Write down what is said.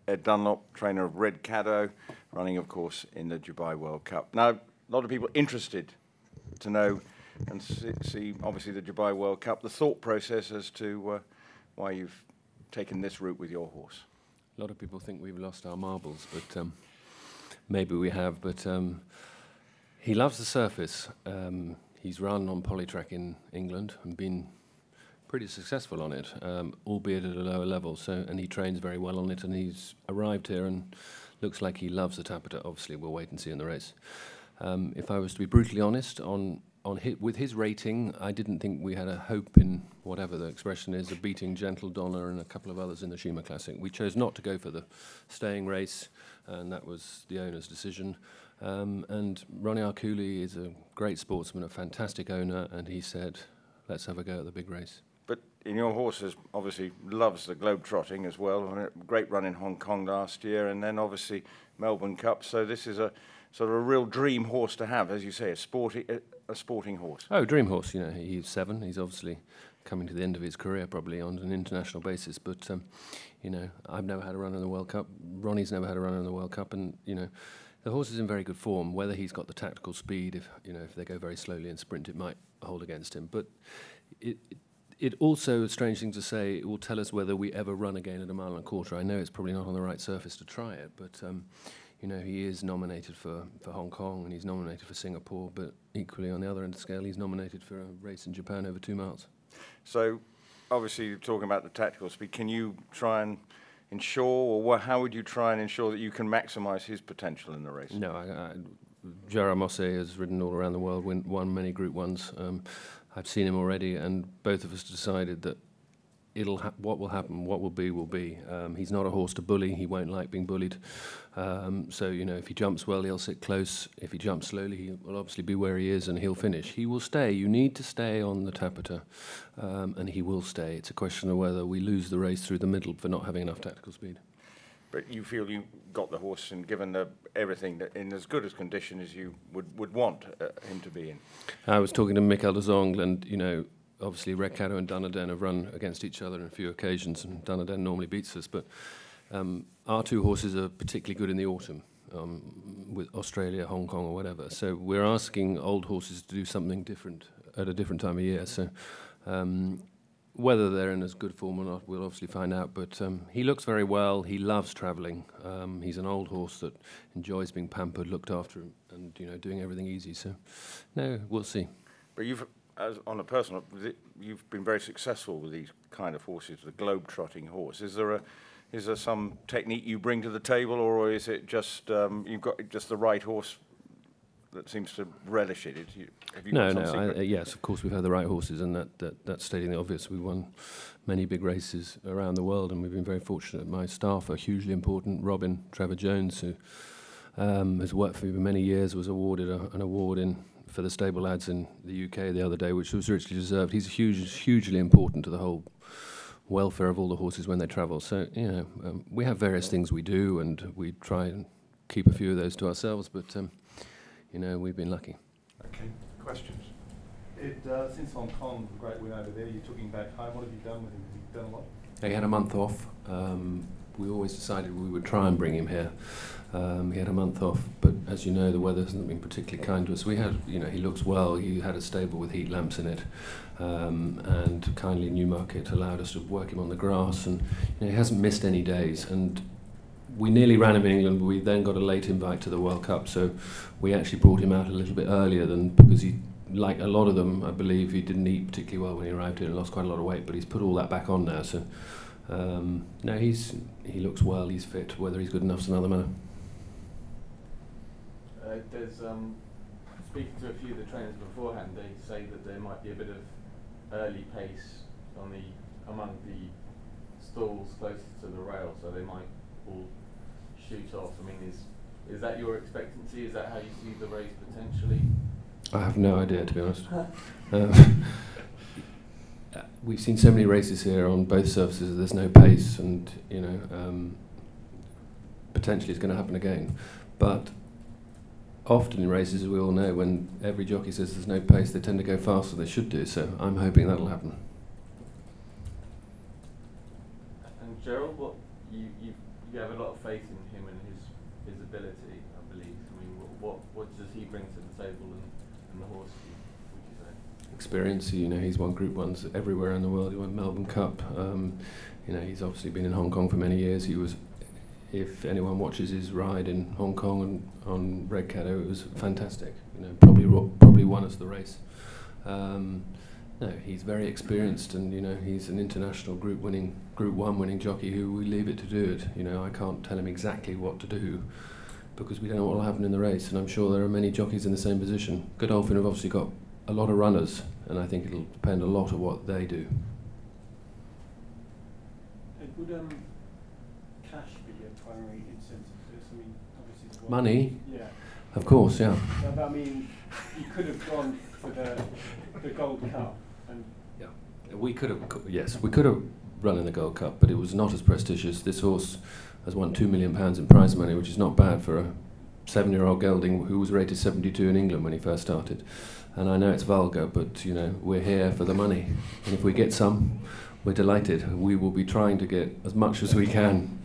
Ed Dunlop, trainer of Red Cadeaux, running, of course, in the Dubai World Cup. Now, a lot of people interested to know and see obviously, the Dubai World Cup, the thought process as to why you've taken this route with your horse. A lot of people think we've lost our marbles, but maybe we have. But he loves the surface. He's run on polytrack in England and been pretty successful on it, albeit at a lower level. And he trains very well on it, and he's arrived here and looks like he loves the Tappeta. Obviously, we'll wait and see in the race. If I was to be brutally honest, with his rating, I didn't think we had a hope in whatever the expression is of beating Gentle Donna and a couple of others in the Shima Classic. We chose not to go for the staying race, and that was the owner's decision. And Ronnie Arcouli is a great sportsman, a fantastic owner, and he said, let's have a go at the big race. But in your horses, obviously, loves the globe trotting as well. Great run in Hong Kong last year, and then obviously Melbourne Cup. So this is a sort of a real dream horse to have, as you say, a sporting horse. Oh, dream horse. You know, he's 7. He's obviously coming to the end of his career, probably on an international basis. But you know, I've never had a run in the World Cup. Ronnie's never had a run in the World Cup, and you know, the horse is in very good form. Whether he's got the tactical speed, if they go very slowly and sprint, it might hold against him. But it also, a strange thing to say, it will tell us whether we ever run again at a mile and a quarter. I know it's probably not on the right surface to try it, but you know, he is nominated for Hong Kong and he's nominated for Singapore, but equally on the other end of the scale, he's nominated for a race in Japan over 2 miles. So, obviously, you're talking about the tactical speed. Can you try and ensure, or how would you try and ensure that you can maximise his potential in the race? No, Gerard Mosse has ridden all around the world, won many Group 1s. I've seen him already, and both of us decided that what will happen, what will be, will be. He's not a horse to bully. He won't like being bullied. So, you know, if he jumps well, he'll sit close. If he jumps slowly, he will obviously be where he is, and he'll finish. He will stay. You need to stay on the Tappeta, and he will stay. It's a question of whether we lose the race through the middle for not having enough tactical speed. But you feel you got the horse and given everything in as good a condition as you would want him to be in? I was talking to Michael de Zongle, and, you know, obviously Red Cadeaux and Dunlop have run against each other on a few occasions, and Dunlop normally beats us. But our 2 horses are particularly good in the autumn, with Australia, Hong Kong, or whatever. So we're asking old horses to do something different at a different time of year. So whether they're in as good form or not, we'll obviously find out. But he looks very well. He loves travelling. He's an old horse that enjoys being pampered, looked after, and you know, doing everything easy. So no, we'll see. But on a personal, you've been very successful with these kind of horses, the globe-trotting horse. Is there some technique you bring to the table, or is it just you've got just the right horse that seems to relish it? Have you got some secret? Yes, of course we've had the right horses, and that's stating the obvious. We've won many big races around the world, and we've been very fortunate. My staff are hugely important. Robin Trevor Jones, who has worked for me for many years, was awarded an award for the stable lads in the UK the other day, which was richly deserved. He's hugely important to the whole welfare of all the horses when they travel. So, you know, we have various things we do, and we try and keep a few of those to ourselves, but, you know, we've been lucky. Okay, questions? Since Hong Kong, the great win over there, you took him back home. What have you done with him? Have you done a lot? He had a month off. We always decided we would try and bring him here. He had a month off, but as you know, the weather hasn't been particularly kind to us. We had, you know, he looks well. He had a stable with heat lamps in it, and kindly Newmarket allowed us to work him on the grass, and you know, he hasn't missed any days. And we nearly ran him in England, but we then got a late invite to the World Cup, so we actually brought him out a little bit earlier because he, like a lot of them, I believe, he didn't eat particularly well when he arrived here and lost quite a lot of weight, but he's put all that back on now. So no, he looks well. He's fit. Whether he's good enough is another matter. There's speaking to a few of the trainers beforehand, they say that there might be a bit of early pace among the stalls closest to the rail, so they might all shoot off. I mean, is that your expectancy? Is that how you see the race potentially? I have no idea, to be honest. We've seen so many races here on both surfaces. There's no pace, and you know, potentially it's going to happen again. But often in races, as we all know, when every jockey says there's no pace, they tend to go faster than they should do. So I'm hoping that'll happen. And Gerald, what you you have a lot of faith in him and his ability, I believe. I mean, what does he bring to the table and the horse, would you say? Experience, you know, he's won Group 1s everywhere in the world. He won Melbourne Cup. You know, he's obviously been in Hong Kong for many years. He was, if anyone watches his ride in Hong Kong and on Red Cadeaux, it was fantastic. You know, probably won us the race. No, he's very experienced, and you know, he's an international Group 1 winning jockey who we leave it to do it. You know, I can't tell him exactly what to do because we don't know what will happen in the race, and I'm sure there are many jockeys in the same position. Godolphin have obviously got a lot of runners, and I think it'll depend a lot on what they do. Would cash be a primary incentive for this? I mean, obviously the Money? Yeah. Of course, yeah. But I mean, you could have gone for the Gold Cup, and Yeah, we could have. Yes, we could have run in the Gold Cup, but it was not as prestigious. This horse has won £2 million in prize money, which is not bad for a 7-year-old gelding who was rated 72 in England when he first started. And I know it's vulgar, but you know, we're here for the money, and if we get some, we're delighted. We will be trying to get as much as we can